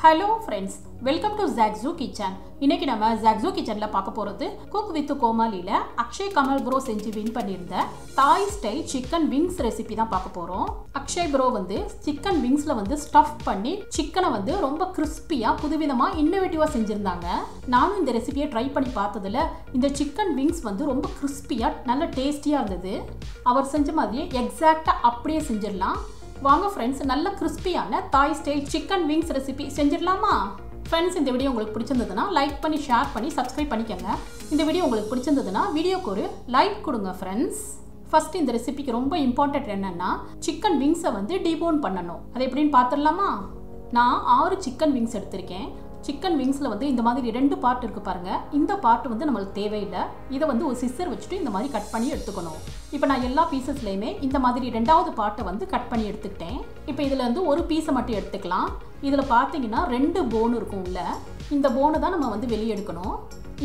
Hello friends, welcome to zaagzoogkitchen. இன்னைக்கு நம்ம zaagzoogkitchenல பார்க்க போறது cook with comaliல அக்ஷய் கமல் ப்ரோ செஞ்சு வின் பண்ணிருந்த Thai style chicken wings recipe தான் பார்க்க போறோம். அக்ஷய் ப்ரோ வந்து chicken wingsல வந்து ஸ்டஃப் பண்ணி chicken வந்து ரொம்ப கிறிஸ்பியா புதுவிதமா இன்னோவேட்டிவா செஞ்சிருந்தாங்க. நானும் இந்த ரெசிபியை ட்ரை பண்ணி பார்த்ததுல இந்த chicken wings வந்து ரொம்ப கிறிஸ்பியா நல்ல டேஸ்டியா இருந்தது. அவர் செஞ்ச மாதிரியே எக்ஸாக்ட்டா அப்படியே செஞ்சிரலாம். வாங்க ஃப்ரெண்ட்ஸ், நல்ல கிறிஸ்பியான Thai style chicken wings recipe செஞ்சிடலாமா? ஃப்ரெண்ட்ஸ், இந்த வீடியோ உங்களுக்கு பிடிச்சிருந்ததுன்னா லைக் பண்ணி ஷேர் பண்ணி சப்ஸ்கிரைப் பண்ணிக்கோங்க. இந்த வீடியோ உங்களுக்கு பிடிச்சிருந்ததுன்னா வீடியோக்கு ஒரு லைக் கொடுங்க ஃப்ரெண்ட்ஸ். ஃபர்ஸ்ட் இந்த ரெசிபிக்கு ரொம்ப இம்பார்ட்டன்ட் என்னன்னா சிக்கன் விங்ஸை வந்து டீபோன் பண்ணணும். அது எப்படின்னு பார்த்துடலாமா? நான் 6 சிக்கன் விங்ஸ் எடுத்திருக்கேன். சிக்கன் விங்ஸில் வந்து இந்த மாதிரி 2 பார்ட் இருக்குது பாருங்கள். இந்த பார்ட் வந்து நம்மளுக்கு தேவையில்லை. இதை வந்து ஒரு சிசர் வச்சுட்டு இந்த மாதிரி கட் பண்ணி எடுத்துக்கணும். இப்போ நான் எல்லா பீசஸ்லையுமே இந்த மாதிரி 2வது பார்ட்டை வந்து கட் பண்ணி எடுத்துக்கிட்டேன். இப்போ இதில் வந்து ஒரு பீஸை மட்டும் எடுத்துக்கலாம். இதில் பார்த்தீங்கன்னா 2 போன் இருக்கும் உள்ள. இந்த போனை தான் நம்ம வந்து வெளியே எடுக்கணும்.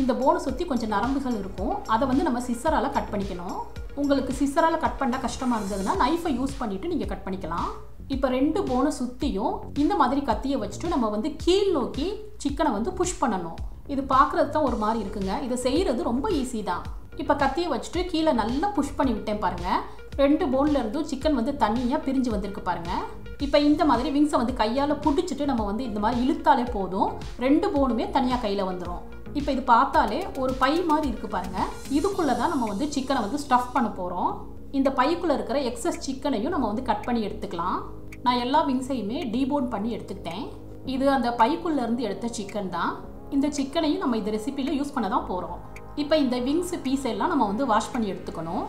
இந்த போனை சுற்றி கொஞ்சம் நரம்புகள் இருக்கும். அதை வந்து நம்ம சிசரால் கட் பண்ணிக்கணும். உங்களுக்கு சிசரால் கட் பண்ண கஷ்டமாக இருந்ததுன்னா நைஃபை யூஸ் பண்ணிவிட்டு நீங்கள் கட் பண்ணிக்கலாம். இப்போ 2 போனை சுற்றியும் இந்த மாதிரி கத்தியை வச்சுட்டு நம்ம வந்து கீழ் நோக்கி சிக்கனை வந்து புஷ் பண்ணணும். இது பார்க்குறது தான் ஒரு மாதிரி இருக்குங்க. இதை செய்கிறது ரொம்ப ஈஸி தான். இப்போ கத்தியை வச்சுட்டு கீழே நல்லா புஷ் பண்ணி விட்டேன் பாருங்கள். 2 போனில் இருந்தும் சிக்கன் வந்து தனியாக பிரிஞ்சு வந்திருக்கு பாருங்கள். இப்போ இந்த மாதிரி விங்ஸை வந்து கையால் பிடிச்சிட்டு நம்ம வந்து இந்த மாதிரி இழுத்தாலே போதும். 2 போனுமே தனியாக கையில் வந்துடும். இப்போ இது பார்த்தாலே ஒரு பை மாதிரி இருக்குது பாருங்கள். இதுக்குள்ளே தான் நம்ம வந்து சிக்கனை வந்து ஸ்டஃப் பண்ண போகிறோம். இந்த பைக்குள்ளே இருக்கிற எக்ஸஸ் சிக்கனையும் நம்ம வந்து கட் பண்ணி எடுத்துக்கலாம். நான் எல்லா விங்ஸையுமே டீபோன் பண்ணி எடுத்துக்கிட்டேன். இது அந்த பைக்குள்ளேருந்து எடுத்த சிக்கன் தான். இந்த சிக்கனையும் நம்ம இந்த ரெசிபியில் யூஸ் பண்ண தான் போகிறோம். இப்போ இந்த விங்ஸ் பீஸ் எல்லாம் நம்ம வந்து வாஷ் பண்ணி எடுத்துக்கணும்.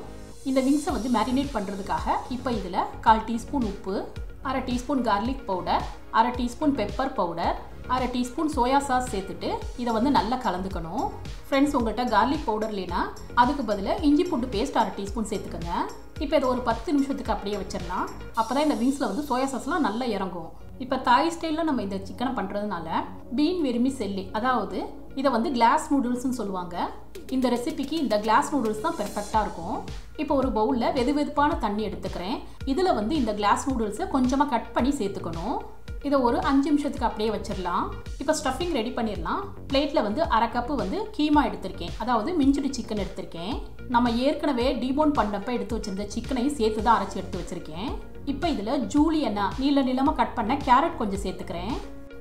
இந்த விங்ஸை வந்து மேரினேட் பண்ணுறதுக்காக இப்போ இதில் 1/4 டீஸ்பூன் உப்பு, 1/2 teaspoon garlic powder, 1/2 teaspoon pepper powder, 1/2 teaspoon soya sauce சேர்த்துட்டு இதை வந்து நல்லா கலந்துக்கணும். ஃப்ரெண்ட்ஸ், உங்கள்கிட்ட கார்லிக் பவுடர் இல்லைன்னா அதுக்கு பதிலாக இஞ்சி பூண்டு பேஸ்ட் 1/2 டீஸ்பூன் சேர்த்துக்கோங்க. இப்போ இதை ஒரு 10 நிமிஷத்துக்கு அப்படியே வச்சிடலாம். அப்போ தான் இந்த விங்ஸில் வந்து சோயா சாஸ்லாம் நல்லா இறங்கும். இப்போ தாய் ஸ்டைலில் நம்ம இந்த சிக்கனை பண்ணுறதுனால பீன் வெர்மி செல்லி, அதாவது இதை வந்து கிளாஸ் நூடுல்ஸ்னு சொல்லுவாங்க. இந்த ரெசிபிக்கு இந்த கிளாஸ் நூடுல்ஸ் தான் பெர்ஃபெக்டாக இருக்கும். இப்போ ஒரு பவுலில் வெதுவெதுப்பான தண்ணி எடுத்துக்கிறேன். இதில் வந்து இந்த கிளாஸ் நூடுல்ஸை கொஞ்சமாக கட் பண்ணி சேர்த்துக்கணும். இதை ஒரு 5 நிமிஷத்துக்கு அப்படியே வச்சிடலாம். இப்போ ஸ்டஃபிங் ரெடி பண்ணிடலாம். பிளேட்டில் வந்து 1/2 கப்பு வந்து கீமா எடுத்திருக்கேன், அதாவது மிஞ்சுடு சிக்கன் எடுத்திருக்கேன். நம்ம ஏற்கனவே டீபோன் பண்ணப்போ எடுத்து வச்சிருந்த சிக்கனையும் சேர்த்து தான் அரைச்சி எடுத்து வச்சிருக்கேன். இப்போ இதில் ஜூலியனா நீளமாக கட் பண்ண கேரட் கொஞ்சம் சேர்த்துக்கிறேன்.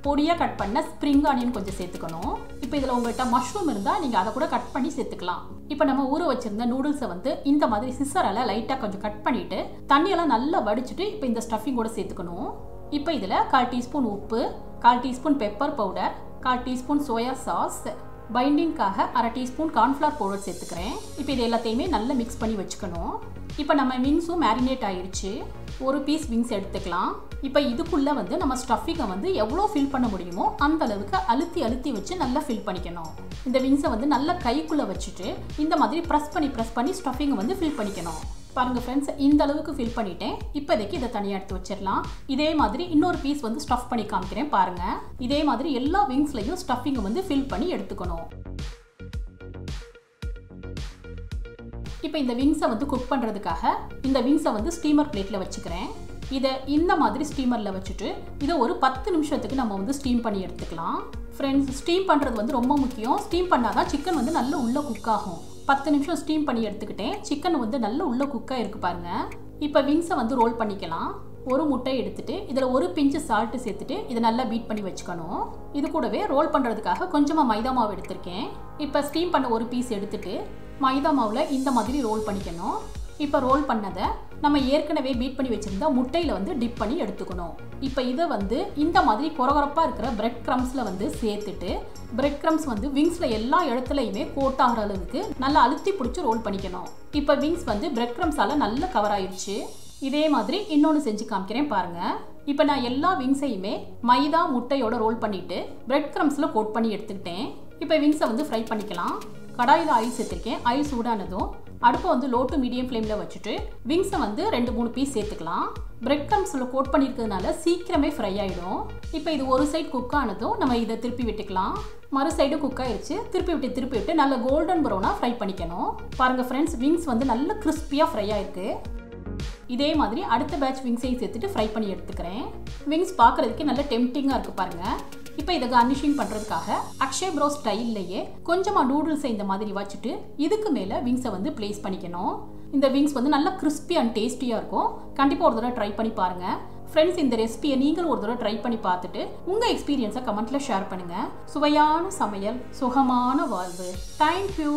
பொடியாக கட் பண்ண ஸ்ப்ரிங் ஆனியன் கொஞ்சம் சேர்த்துக்கணும். இப்போ இதில் உங்கள்கிட்ட மஷ்ரூம் இருந்தால் நீங்கள் அதை கூட கட் பண்ணி சேர்த்துக்கலாம். இப்போ நம்ம ஊற வச்சிருந்த நூடுல்ஸை வந்து இந்த மாதிரி சிசரால் லைட்டாக கொஞ்சம் கட் பண்ணிவிட்டு தண்ணியெல்லாம் நல்லா வடிச்சிட்டு இப்போ இந்த ஸ்டஃபிங் கூட சேர்த்துக்கணும். இப்போ இதில் 1/4 டீஸ்பூன் உப்பு, 1/4 teaspoon pepper powder, 1/4 teaspoon soya sauce, பைண்டிங்காக 1/2 டீஸ்பூன் கார்ன்ஃப்ளவர் பவுடர் சேர்த்துக்கிறேன். இப்போ இது எல்லாத்தையுமே நல்லா மிக்ஸ் பண்ணி வச்சுக்கணும். இப்போ நம்ம விங்ஸும் மேரினேட் ஆயிடுச்சு. ஒரு பீஸ் விங்ஸ் எடுத்துக்கலாம். இப்போ இதுக்குள்ளே வந்து நம்ம ஸ்டஃபிங்கை வந்து எவ்வளோ ஃபில் பண்ண முடியுமோ அந்த அளவுக்கு அழுத்தி வச்சு நல்லா ஃபில் பண்ணிக்கணும். இந்த விங்ஸை வந்து நல்லா கைக்குள்ளே வச்சுட்டு இந்த மாதிரி ப்ரெஸ் பண்ணி ஸ்டஃபிங்கை வந்து ஃபில் பண்ணிக்கணும். பாருங்கள் ஃப்ரெண்ட்ஸ், இந்த அளவுக்கு ஃபில் பண்ணிட்டேன். இப்போதைக்கு இதை தனியாக எடுத்து வச்சிடலாம். இதே மாதிரி இன்னொரு பீஸ் வந்து ஸ்டஃப் பண்ணி காமிக்கிறேன் பாருங்கள். இதே மாதிரி எல்லா விங்ஸ்லையும் ஸ்டஃபிங்கை வந்து ஃபில் பண்ணி எடுத்துக்கணும். இப்போ இந்த விங்ஸை வந்து குக் பண்ணுறதுக்காக இந்த விங்ஸை வந்து ஸ்டீமர் பிளேட்டில் வச்சுக்கிறேன். இதை இந்த மாதிரி ஸ்டீமரில் வச்சுட்டு இதை ஒரு 10 நிமிஷத்துக்கு நம்ம வந்து ஸ்டீம் பண்ணி எடுத்துக்கலாம். ஃப்ரெண்ட்ஸ், ஸ்டீம் பண்ணுறது வந்து ரொம்ப முக்கியம். ஸ்டீம் பண்ணால் தான் சிக்கன் வந்து நல்ல உள்ளே குக் ஆகும். 10 நிமிஷம் ஸ்டீம் பண்ணி எடுத்துக்கிட்டேன். சிக்கன் வந்து நல்ல உள்ளே குக்காக இருக்குது பாருங்கள். இப்போ விங்ஸை வந்து ரோல் பண்ணிக்கலாம். ஒரு முட்டை எடுத்துட்டு இதில் ஒரு பிஞ்சு சால்ட்டு சேர்த்துட்டு இதை நல்லா பீட் பண்ணி வச்சுக்கணும். இது கூடவே ரோல் பண்ணுறதுக்காக கொஞ்சமாக மைதா மாவு எடுத்திருக்கேன். இப்போ ஸ்டீம் பண்ண ஒரு பீஸ் எடுத்துட்டு மைதா மாவில் இந்த மாதிரி ரோல் பண்ணிக்கணும். இப்போ ரோல் பண்ணதை நம்ம ஏற்கனவே பீட் பண்ணி வச்சுருந்தா முட்டையில் வந்து டிப் பண்ணி எடுத்துக்கணும். இப்போ இதை வந்து இந்த மாதிரி கொரகொரப்பாக இருக்கிற பிரெட் க்ரம்ஸில் வந்து சேர்த்துட்டு பிரெட் க்ரம்ஸ் வந்து விங்ஸில் எல்லா இடத்துலையுமே கோட் ஆகிற அளவுக்கு நல்லா அழுத்தி பிடிச்சி ரோல் பண்ணிக்கணும். இப்போ விங்ஸ் வந்து பிரெட் க்ரம்ஸால் நல்லா கவர் ஆயிடுச்சு. இதே மாதிரி இன்னொன்று செஞ்சு காமிக்கிறேன் பாருங்கள். இப்போ நான் எல்லா விங்ஸையுமே மைதா முட்டையோட ரோல் பண்ணிவிட்டு பிரெட் க்ரம்ஸில் கோட் பண்ணி எடுத்துக்கிட்டேன். இப்போ விங்ஸை வந்து ஃப்ரை பண்ணிக்கலாம். கடாயில் ஆயில் சேர்த்துருக்கேன். ஆயில் சூடானதும் அடுப்பை வந்து லோ டு மீடியம் ஃப்ளேமில் வச்சுட்டு விங்ஸை வந்து 2-3 பீஸ் சேர்த்துக்கலாம். பிரெட் க்ரம்ஸில் கோட் பண்ணியிருக்கிறதுனால சீக்கிரமே ஃப்ரை ஆகிடும். இப்போ இது ஒரு சைடு குக் ஆனதும் நம்ம இதை திருப்பி விட்டுக்கலாம். மறு சைடு குக் ஆயிடுச்சு. திருப்பி விட்டு நல்ல கோல்டன் ப்ரௌனாக ஃப்ரை பண்ணிக்கணும். பாருங்கள் ஃப்ரெண்ட்ஸ், விங்ஸ் வந்து நல்ல கிறிஸ்பியாக ஃப்ரை ஆயிருக்கு. இதே மாதிரி அடுத்த பேட்ச் விங்ஸையும் சேர்த்துட்டு ஃப்ரை பண்ணி எடுத்துக்கிறேன். விங்ஸ் பார்க்குறதுக்கு நல்ல டெம்ப்டிங்காக இருக்குது பாருங்கள். இப்போ இதை கார்னிஷிங் பண்ணுறதுக்காக அக்ஷய் ப்ரோ ஸ்டைல்லையே கொஞ்சமாக நூடுல்ஸை இந்த மாதிரி வச்சுட்டு இதுக்கு மேலே விங்ஸை வந்து பிளேஸ் பண்ணிக்கணும். இந்த விங்ஸ் வந்து நல்லா கிறிஸ்பி அண்ட் டேஸ்டியாக இருக்கும். கண்டிப்பாக ஒரு தடவை ட்ரை பண்ணி பாருங்கள். ஃப்ரெண்ட்ஸ், இந்த ரெசிபியை நீங்களும் ஒரு தடவை ட்ரை பண்ணி பார்த்துட்டு உங்கள் எக்ஸ்பீரியன்ஸை கமெண்ட்டில் ஷேர் பண்ணுங்கள். சுவையான சமையல், சுகமான வாழ்வு. தேங்க்யூ.